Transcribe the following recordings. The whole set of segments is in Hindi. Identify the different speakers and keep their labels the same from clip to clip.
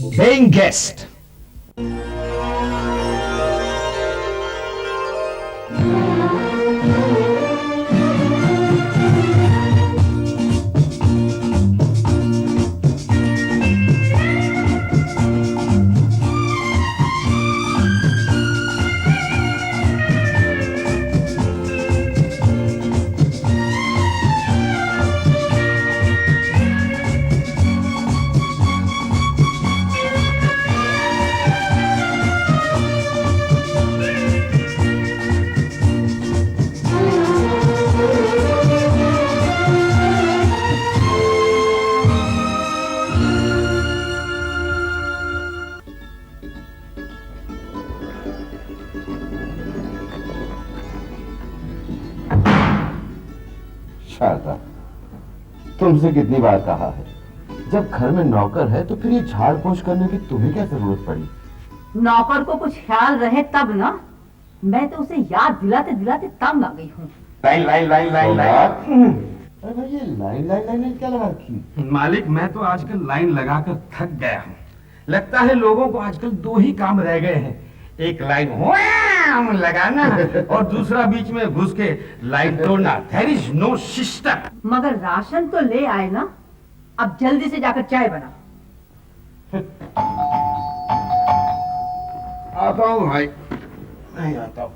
Speaker 1: Paying guest.
Speaker 2: शारदा, तुमसे कितनी बार कहा है, जब घर में नौकर है तो फिर ये झाड़ पोंछ करने की तुम्हें क्या जरूरत पड़ी?
Speaker 3: नौकर को कुछ ख्याल रहे तब ना। मैं तो उसे याद दिलाते दिलाते तंग आ गई हूँ।
Speaker 1: Line line line line line.
Speaker 2: अरे भाई, ये लाइन लाइन लाइन क्या लगा रखी?
Speaker 1: मालिक, मैं तो आजकल लाइन लगाकर थक गया हूँ। लगता है लोगों को आजकल दो ही काम रह गए हैं, एक लाइन लगाना और दूसरा बीच में घुस के लाइन तोड़ना। There is no system।
Speaker 3: मगर राशन तो ले आए ना। अब जल्दी से जाकर चाय बना।
Speaker 1: आता हूँ भाई, नहीं आता हूँ।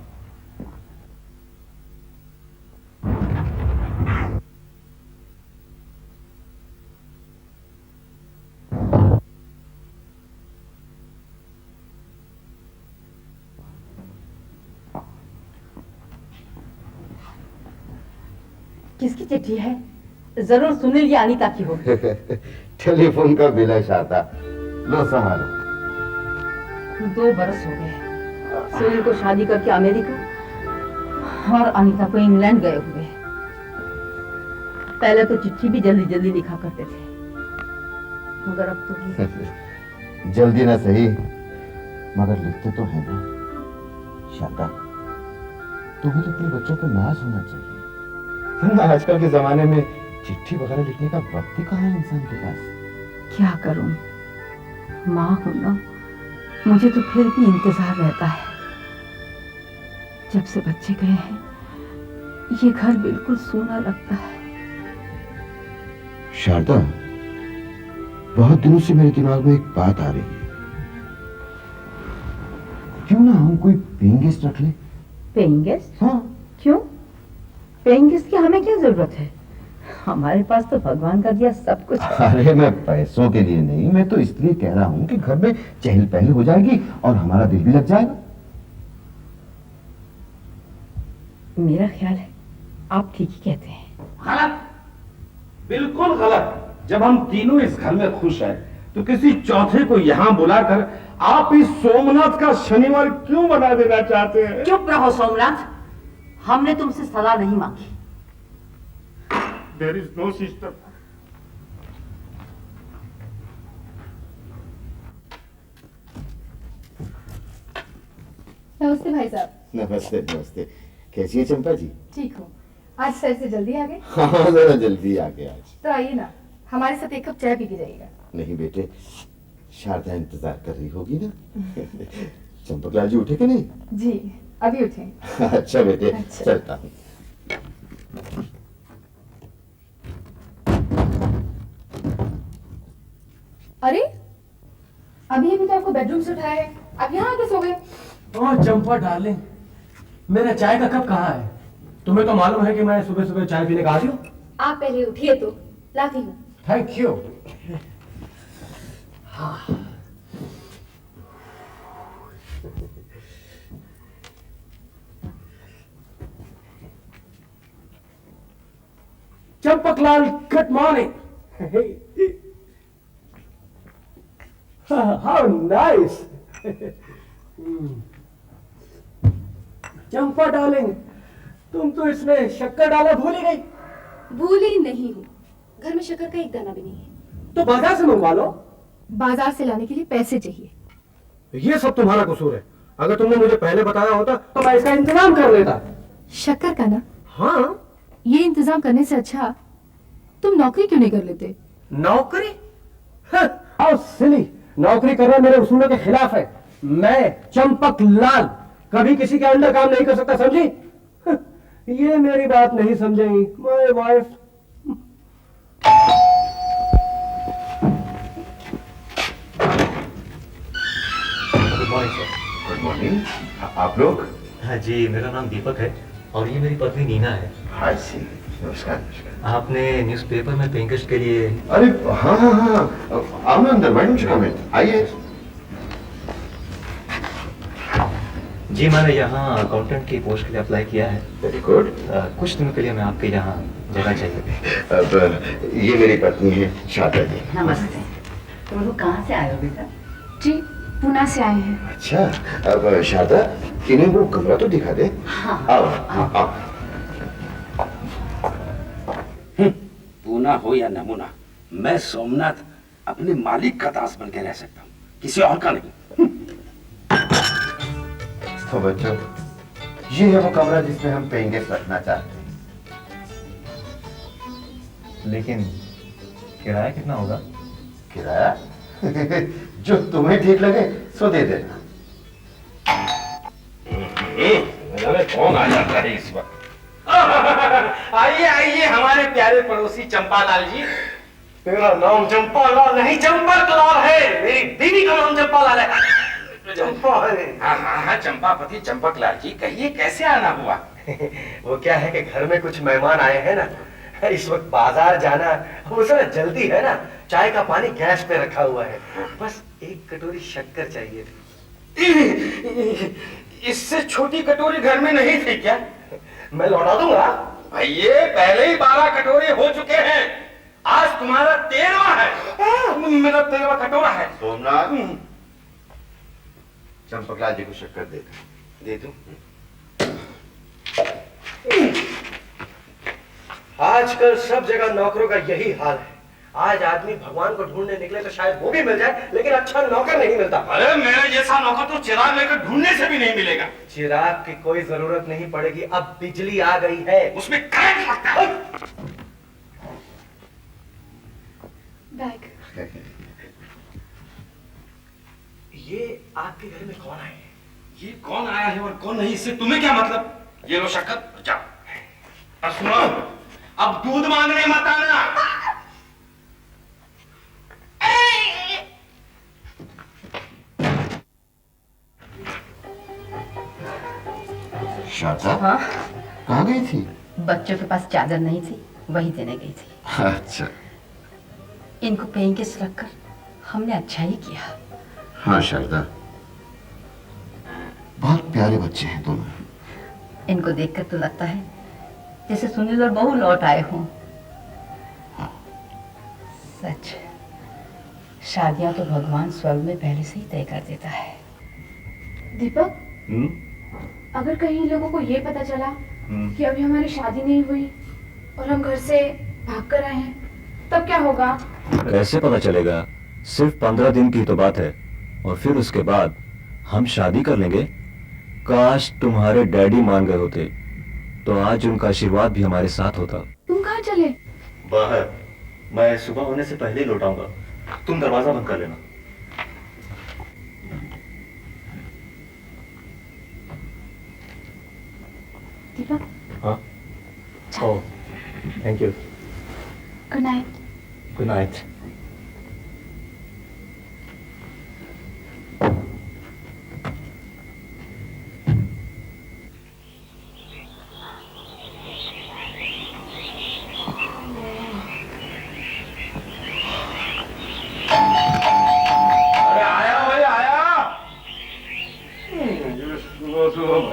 Speaker 3: किसकी चिट्ठी है? जरूर सुनील या अनीता की हो।
Speaker 2: टेलीफोन का बिल है शारदा, लो संभालो।
Speaker 3: 2 बरस हो गए सुनील को शादी करके अमेरिका और अनीता को इंग्लैंड गए हुए। पहले तो चिट्ठी भी जल्दी जल्दी लिखा करते थे, मगर अब तो
Speaker 2: जल्दी ना सही, मगर लिखते तो है ना। शारदा, तुम्हें तो अपने बच्चों पर नाज होना चाहिए। आजकल के जमाने में चिट्ठी वगैरह लिखने का वक्त ही कहाँ है इंसान के पास।
Speaker 3: क्या करूं, माँ हूं ना, मुझे तो फिर भी इंतजार रहता है। जब से बच्चे गए हैं ये घर बिल्कुल सूना लगता है।
Speaker 2: शारदा, बहुत दिनों से मेरे दिमाग में एक बात आ रही है, क्यों ना हम कोई पेइंग गेस्ट रख ले?
Speaker 3: Paying guest?
Speaker 2: हाँ।
Speaker 3: क्यों? पेइंग गेस्ट की हमें क्या जरूरत है? हमारे पास तो भगवान का दिया सब कुछ है।
Speaker 2: अरे मैं पैसों के लिए नहीं, मैं तो इसलिए कह रहा हूँ कि घर में चहल पहल हो जाएगी और हमारा दिल भी लग जाएगा।
Speaker 3: मेरा ख्याल है आप ठीक ही कहते हैं।
Speaker 1: गलत, बिल्कुल गलत। जब हम तीनों इस घर में खुश हैं, तो किसी चौथे को यहाँ बुलाकर आप इस सोमनाथ का शनिवार क्यों बना देना चाहते हैं?
Speaker 3: चुप रहो सोमनाथ, हमने तुमसे सलाह नहीं मांगी।
Speaker 1: There is no system।
Speaker 4: नमस्ते भाई साहब।
Speaker 2: नमस्ते नमस्ते, कैसी है चंपा जी?
Speaker 4: ठीक हूँ। आज सर से जल्दी आ गए?
Speaker 2: हाँ, जरा जल्दी आ गया आज।
Speaker 4: तो आइए ना, हमारे साथ 1 कप चाय पी के जाइएगा।
Speaker 2: नहीं बेटे, शारदा इंतजार कर रही होगी ना। चंपकलाल जी उठे कि नहीं?
Speaker 4: जी अभी उठे।
Speaker 2: अच्छा बेटे,
Speaker 4: अच्छा।
Speaker 2: चलता हूँ।
Speaker 4: अरे अभी अभी तो आपको बेडरूम से उठाया है, अब यहाँ आके सो गए।
Speaker 5: ओह चंपा डार्लिंग, मेरा चाय का कप कहाँ है? तुम्हें तो मालूम है कि मैं सुबह सुबह चाय पीने का आदी हूँ।
Speaker 4: आप पहले उठिए तो लाती हूँ।
Speaker 5: Thank you. Champaklal, good morning. How nice. Champa darling, तुम तो इसमें शक्कर डाला भूल ही गई।
Speaker 4: भूली नहीं हूँ, घर में शक्कर का एक दाना भी नहीं है।
Speaker 5: तो बाजार से मंगवा लो।
Speaker 4: बाजार से लाने के लिए पैसे चाहिए।
Speaker 5: ये सब तुम्हारा कसूर है। अगर तुमने मुझे पहले बताया होता तो मैं इसका इंतजाम कर लेता।
Speaker 4: शक्कर का ना?
Speaker 5: हाँ।
Speaker 4: ये इंतजाम करने से अच्छा तुम नौकरी क्यों नहीं कर लेते?
Speaker 5: नौकरी? How silly. नौकरी करना मेरे उसूलों के खिलाफ है। मैं चंपक लाल कभी किसी के अंडर काम नहीं कर सकता, समझी? ये मेरी बात नहीं समझेंगी my wife.
Speaker 6: Good morning sir.
Speaker 2: Good morning. आप लोग?
Speaker 6: हाँ जी, मेरा नाम दीपक है और ये मेरी पत्नी नीना है।
Speaker 2: हाय सी। नमस्कार नमस्कार।
Speaker 6: आपने न्यूज़पेपर में पेइंग गेस्ट के लिए।
Speaker 2: अरे हाँ हाँ हाँ, आओ ना अंदर, व्हाई डोंट यू कम इन? आइए।
Speaker 6: जी, मैंने यहाँ अकाउंटेंट की पोस्ट के लिए अप्लाई किया है।
Speaker 2: Very good.
Speaker 6: कुछ दिनों के लिए मैं आपके यहाँ जगह चाहिए।
Speaker 2: अब ये मेरी पत्नी है शारदा जी।
Speaker 3: नमस्ते। तुम लोग कहाँ से आए हो बेटा?
Speaker 4: जी पुणे से आए हैं।
Speaker 2: अच्छा, अब शारदा इन्हें वो कमरा तो दिखा दे।
Speaker 3: हाँ।
Speaker 2: आओ आओ।
Speaker 7: पूना हो या नमूना, मैं सोमनाथ अपने मालिक का दास बन के रह सकता हूँ, किसी और का नहीं।
Speaker 2: तो बच्चों, ये है वो कमरा जिसमें हम पेइंग गेस्ट रखना चाहते हैं।
Speaker 6: लेकिन किराया कितना होगा?
Speaker 2: किराया जो तुम्हें ठीक लगे सो दे देना।
Speaker 7: कौन आ जाता है इस वक्त? आइए आइए हमारे प्यारे पड़ोसी चंपालाल जी। मेरा नाम चंपालाल नहीं चंपकलाल है। मेरी बीवी का नाम चंपालाल है। चंपा है। हाँ, चंपापति चंपकलाल जी, कहिए कैसे आना हुआ? वो क्या है कि घर में कुछ मेहमान आए हैं ना, इस वक्त बाजार जाना उसे जल्दी है ना, चाय का पानी गैस पे रखा हुआ है, बस एक कटोरी शक्कर चाहिए थी। इससे छोटी कटोरी घर में नहीं थी क्या? मैं लौटा दूंगा। भैया पहले ही 12 कटोरे हो चुके हैं, आज तुम्हारा 13वां है। मेरा 13वां कटोरा है।
Speaker 2: सोमनाथ, चंपकलाल जी को शक्कर दे दूं?
Speaker 5: आजकल सब जगह नौकरों का यही हाल है। आज आदमी भगवान को ढूंढने निकले तो शायद वो भी मिल जाए, लेकिन अच्छा नौकर नहीं मिलता।
Speaker 7: अरे मेरे जैसा नौकर तो चिराग लेकर ढूंढने से भी नहीं मिलेगा।
Speaker 5: चिराग की कोई जरूरत नहीं पड़ेगी, अब बिजली आ गई है।
Speaker 7: उसमें करंट लगता है।
Speaker 4: बैग।
Speaker 7: ये आपके घर में कौन आया है? ये कौन आया है और कौन नहीं, इससे तुम्हें क्या मतलब? ये लो शक्कर, जाओ। और सुनो, अब दूध मांगने मत आना।
Speaker 2: शारदा,
Speaker 3: हाँ,
Speaker 2: कहाँ गई थी?
Speaker 3: बच्चों के पास चादर नहीं थी, वही देने गई थी।
Speaker 2: अच्छा।
Speaker 3: इनको पेइंग गेस्ट रखकर हमने अच्छा ही किया।
Speaker 2: हाँ शारदा, बहुत प्यारे बच्चे हैं दोनों।
Speaker 3: इनको देखकर तो लगता है जैसे सुनील और बहू लौट आए हों। सच, शादियां तो भगवान स्वर्ग में पहले से ही तय कर देता है।
Speaker 4: दीपक, अगर कहीं लोगों को ये पता चला कि अभी हमारी शादी नहीं हुई और हम घर से भाग कर आए हैं, तब क्या होगा?
Speaker 8: कैसे पता चलेगा? सिर्फ 15 दिन की तो बात है और फिर उसके बाद हम शादी कर लेंगे। काश तुम्हारे डैडी मान गए होते तो आज उनका आशीर्वाद भी हमारे साथ होता।
Speaker 4: तुम कहाँ चले?
Speaker 6: बाहर। मैं सुबह होने से पहले ही लौट आऊंगा, तुम दरवाजा बंद कर लेना।
Speaker 4: दीपक,
Speaker 6: हाँ। Oh, thank you.
Speaker 4: Good night.
Speaker 6: Good night.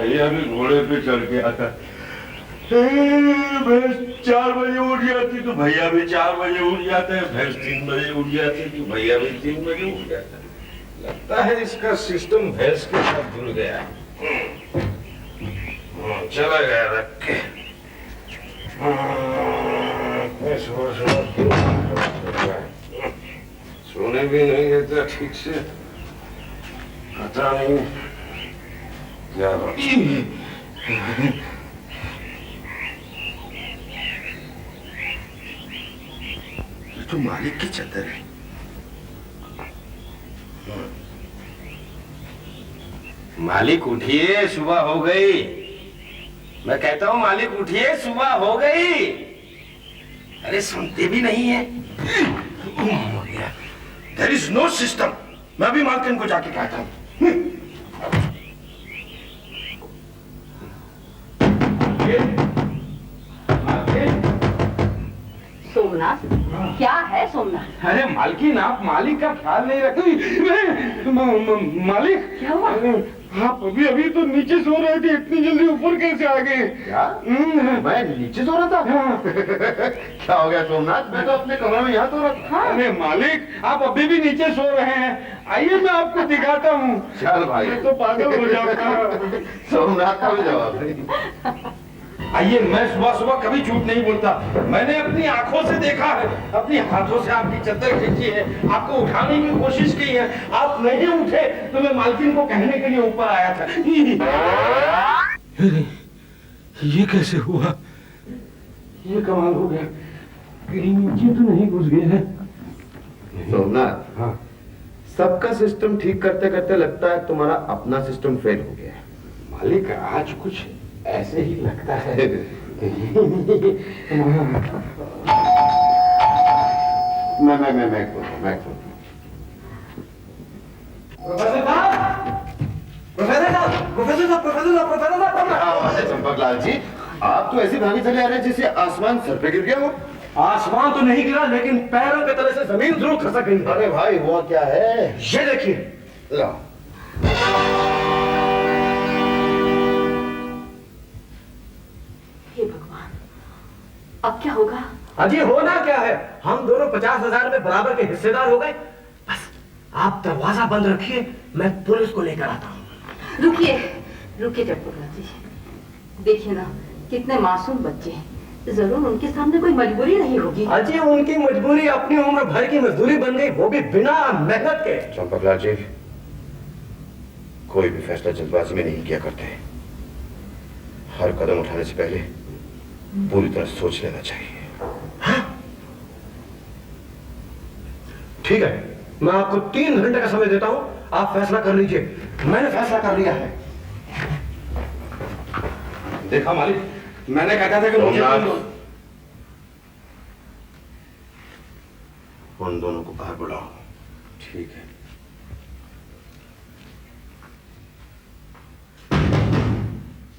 Speaker 2: भैया भी घोड़े पे चढ़ के आता। भैंस 4 बजे उठ जाती तो भैया भी 4 बजे उठ जाते हैं, भैंस 3 बजे उठ जाती तो भैया भी 3 बजे उठ जाता है। लगता है इसका सिस्टम भैंस के साथ जुड़ गया है। चला गया रख के। सोने भी नहीं देता ठीक से, पता नहीं क्या बात। ये तो मालिक की चादर है।
Speaker 7: मालिक उठिए, सुबह हो गई। मैं कहता हूँ मालिक उठिए, सुबह हो गई। अरे सुनते भी नहीं है। There is no system। मैं भी मालकिन को जाके कहता हूँ।
Speaker 3: सोमनाथ, क्या है सोमनाथ?
Speaker 1: अरे मालकिन, आप मालिक का ख्याल नहीं रखती। मालिक
Speaker 3: क्या हुआ?
Speaker 1: आप अभी अभी तो नीचे सो रहे थे, इतनी जल्दी ऊपर कैसे आ गए?
Speaker 2: क्या? मैं नीचे सो रहा था? क्या हो गया सोमनाथ? मैं तो अपने कमरे में यहाँ सो रहा था।
Speaker 1: अरे मालिक, आप अभी भी नीचे सो रहे हैं। आइए मैं आपको दिखाता हूँ।
Speaker 2: चल भाई।
Speaker 1: मैं तो पागल हो जाऊंगा।
Speaker 2: सोमनाथ का भी जवाब नहीं।
Speaker 1: आइए, मैं सुबह सुबह कभी झूठ नहीं बोलता। मैंने अपनी आंखों से देखा है, अपनी हाथों से आपकी चादर खींची है, आपको उठाने की कोशिश की है। आप नहीं उठे तो मैं मालकिन को कहने के लिए ऊपर आया था। ये कैसे हुआ? ये कमाल हो गया, कहीं नीचे तो नहीं घुस गए हैं।
Speaker 2: सोमनाथ,
Speaker 1: हाँ,
Speaker 2: सबका सिस्टम ठीक करते करते लगता है तुम्हारा अपना सिस्टम फेल हो गया है।
Speaker 1: मालिक आज कुछ ऐसे ही लगता है।
Speaker 2: मैं चंपकलाल जी, आप तो ऐसी भागी चले आ रहे हैं जैसे आसमान सर पे गिर गया हो।
Speaker 5: आसमान तो नहीं गिरा, लेकिन पैरों के तले से जमीन जरूर खसक गई।
Speaker 2: अरे भाई, वो क्या है?
Speaker 5: ये देखिए।
Speaker 2: लो।
Speaker 3: हे भगवान, अब क्या होगा?
Speaker 5: अजी होना क्या है, हम दोनों 50,000 में बराबर के हिस्सेदार हो गए। बस आप दरवाजा बंद रखिए, मैं पुलिस को लेकर आता हूँ।
Speaker 3: रुकिए रुकिए चटपटलाल जी, देखिए ना कितने मासूम बच्चे हैं, जरूर उनके सामने कोई मजबूरी नहीं होगी।
Speaker 5: अजी उनकी मजबूरी अपनी उम्र भर की मजदूरी बन गई, वो भी बिना मेहनत के।
Speaker 2: चंपकलाल जी, कोई भी फैसला जल्दबाजी में नहीं किया करते। हर कदम उठाने से पहले पूरी तरह सोच लेना चाहिए।
Speaker 5: ठीक है, मैं आपको 3 घंटे का समय देता हूं, आप फैसला कर लीजिए। मैंने फैसला कर लिया है।
Speaker 1: देखा मालिक, मैंने कहता था कि मुझे
Speaker 2: उन दोनों को बाहर बुलाओ।
Speaker 1: ठीक है।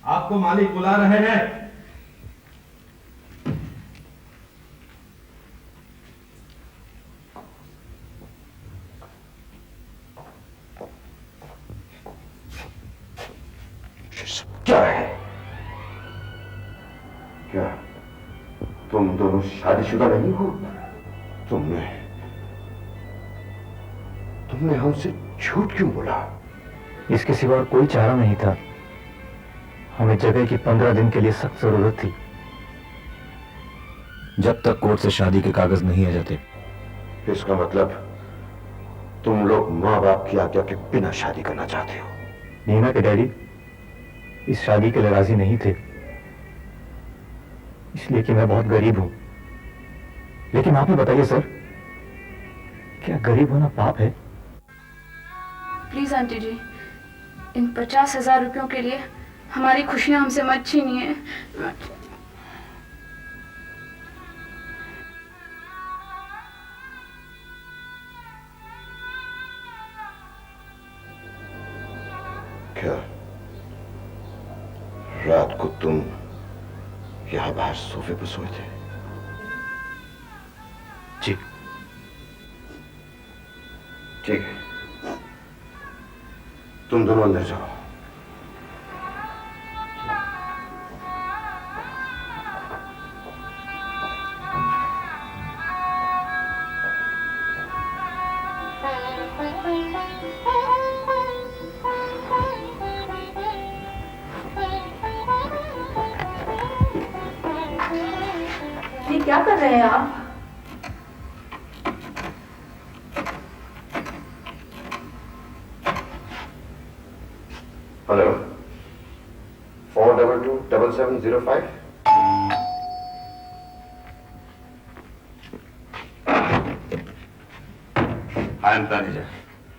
Speaker 1: आपको मालिक बुला रहे हैं।
Speaker 2: क्या है? क्या तुम दोनों शादीशुदा नहीं हो? तुमने हमसे झूठ क्यों बोला?
Speaker 8: इसके सिवा और कोई चारा नहीं था। हमें जगह की 15 दिन के लिए सख्त जरूरत थी, जब तक कोर्ट से शादी के कागज नहीं आ जाते।
Speaker 2: इसका मतलब तुम लोग माँ बाप की आज्ञा के बिना शादी करना चाहते हो?
Speaker 8: नीना के डैडी इस शादी के लिए राजी नहीं थे, इसलिए कि मैं बहुत गरीब हूं। लेकिन आप ही बताइए सर, क्या गरीब होना पाप है?
Speaker 4: प्लीज आंटी जी, इन 50,000 रुपयों के लिए हमारी खुशियां हमसे मत छीनिए।
Speaker 2: क्या रात को तुम यहां बाहर सोफे पर सोए थे?
Speaker 8: जी।
Speaker 2: ठीक है, तुम दोनों अंदर जाओ।
Speaker 3: ये क्या कर रहे हैं आप?
Speaker 2: हेलो, 422-7705।
Speaker 1: हाय तानेजा,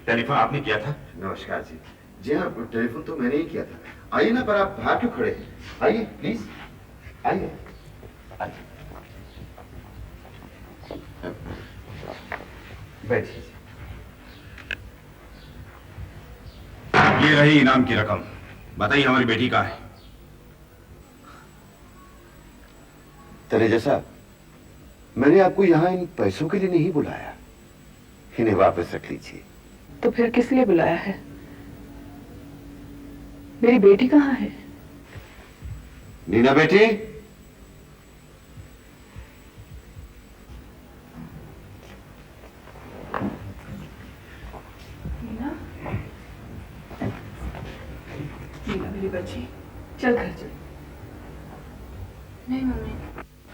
Speaker 1: टेलीफोन आपने किया था?
Speaker 2: नमस्कार जी, जी हाँ, टेलीफोन तो मैंने ही किया था। आइए ना, पर आप बाहर क्यों खड़े हैं? आइए प्लीज, आइए आइए, बैठिए।
Speaker 9: ये रही इनाम की रकम। बताइए हमारी बेटी कहाँ है?
Speaker 2: तनेजा साहब, मैंने आपको यहाँ इन पैसों के लिए नहीं बुलाया, इन्हें वापस रख लीजिए।
Speaker 10: तो फिर किस लिए बुलाया है? मेरी बेटी कहाँ है?
Speaker 2: नीना बेटी,
Speaker 10: नीना, नीना मेरी बच्ची, चल घर चल।
Speaker 4: नहीं मम्मी।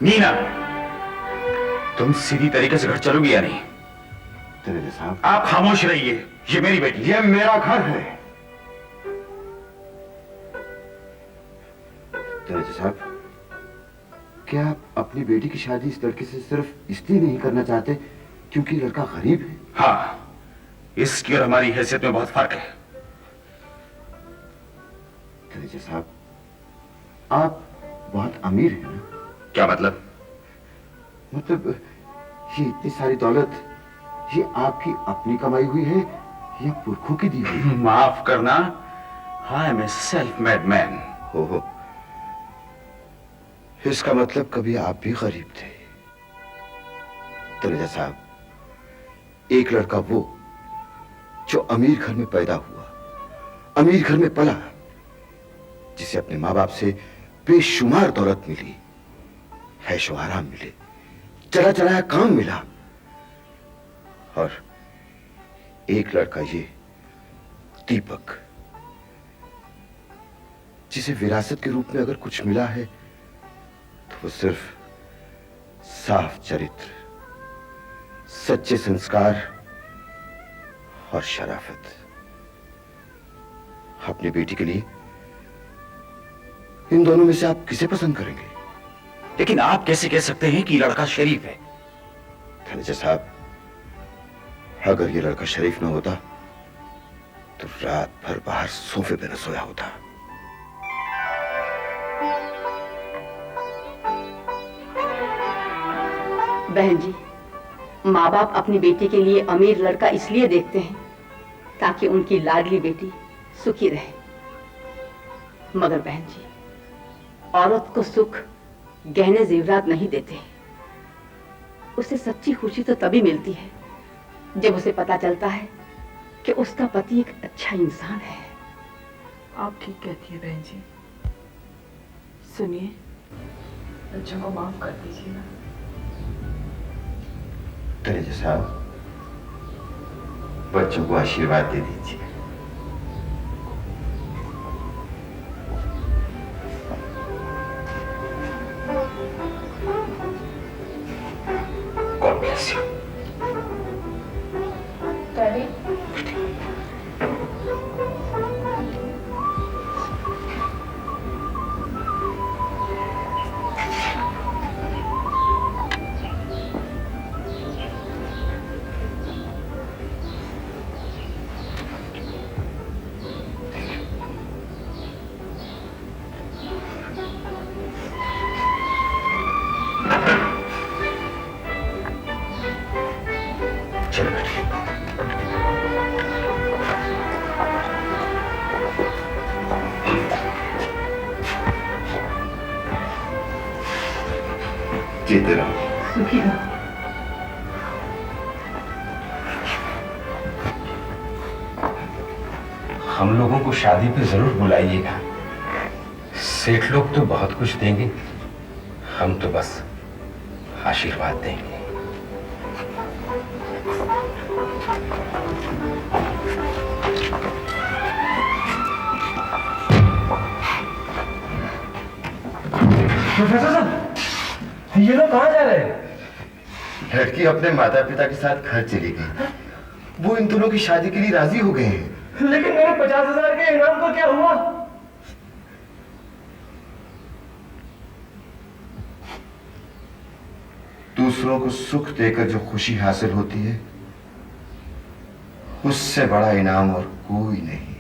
Speaker 9: नीना, तुम सीधी तरीके से घर चलोगी या नहीं?
Speaker 2: तनेजा साहब,
Speaker 9: आप खामोश रहिए, ये मेरी बेटी है।
Speaker 2: ये मेरा घर है। तनेजा साहब, क्या आप अपनी बेटी की शादी इस लड़के से सिर्फ इसलिए नहीं करना चाहते क्योंकि लड़का गरीब है?
Speaker 9: हाँ, इसकी और हमारी हैसियत में बहुत फर्क है।
Speaker 2: तनेजा साहब, आप बहुत अमीर हैं ना?
Speaker 9: क्या मतलब?
Speaker 2: मतलब ये इतनी सारी दौलत, ये आपकी अपनी कमाई हुई है या पुरखों की दी हुई?
Speaker 9: माफ करना, I am a self made man.
Speaker 2: हो, इसका मतलब कभी आप भी गरीब थे। तनेजा साहब, एक लड़का वो जो अमीर घर में पैदा हुआ, अमीर घर में पला, जिसे अपने माँ बाप से बेशुमार दौलत मिली, ऐशो आराम मिले, चला चलाया काम मिला, और एक लड़का ये दीपक, जिसे विरासत के रूप में अगर कुछ मिला है तो वो सिर्फ साफ चरित्र, सच्चे संस्कार और शराफत। अपनी बेटी के लिए इन दोनों में से आप किसे पसंद करेंगे?
Speaker 9: लेकिन आप कैसे कह सकते हैं कि ये लड़का शरीफ है?
Speaker 2: तनेजा साहब, अगर ये लड़का शरीफ ना होता तो रात भर बाहर सोफे पे न सोया होता।
Speaker 3: बहन जी, माँ बाप अपनी बेटी के लिए अमीर लड़का इसलिए देखते हैं ताकि उनकी लाडली बेटी सुखी रहे। मगर बहन जी, औरत को सुख गहने जेवरात नहीं देते। उसे सच्ची खुशी तो तभी मिलती है जब उसे पता चलता है कि उसका पति एक अच्छा इंसान है।
Speaker 10: आप ठीक कहती है बहन जी। सुनिए, बच्चों को माफ कर दीजिएगा।
Speaker 2: तनेजा साहब, बच्चों को आशीर्वाद दे दीजिए।
Speaker 9: God bless you.
Speaker 4: डैडी,
Speaker 9: चलो बैठिए।
Speaker 2: जीते रहो।
Speaker 3: सुखी रहो।
Speaker 1: हम लोगों को शादी पे जरूर बुलाइएगा। सेठ लोग तो बहुत कुछ देंगे, हम तो बस आशीर्वाद देंगे।
Speaker 5: प्रोफेसर साहब, ये लोग कहाँ जा रहे हैं?
Speaker 2: लड़की अपने माता पिता के साथ घर चली गई। वो इन दोनों की शादी के लिए राजी हो गए हैं।
Speaker 5: लेकिन मेरे 50,000 के इनाम का क्या हुआ?
Speaker 2: दूसरों को सुख देकर जो खुशी हासिल होती है, उससे बड़ा इनाम और कोई नहीं।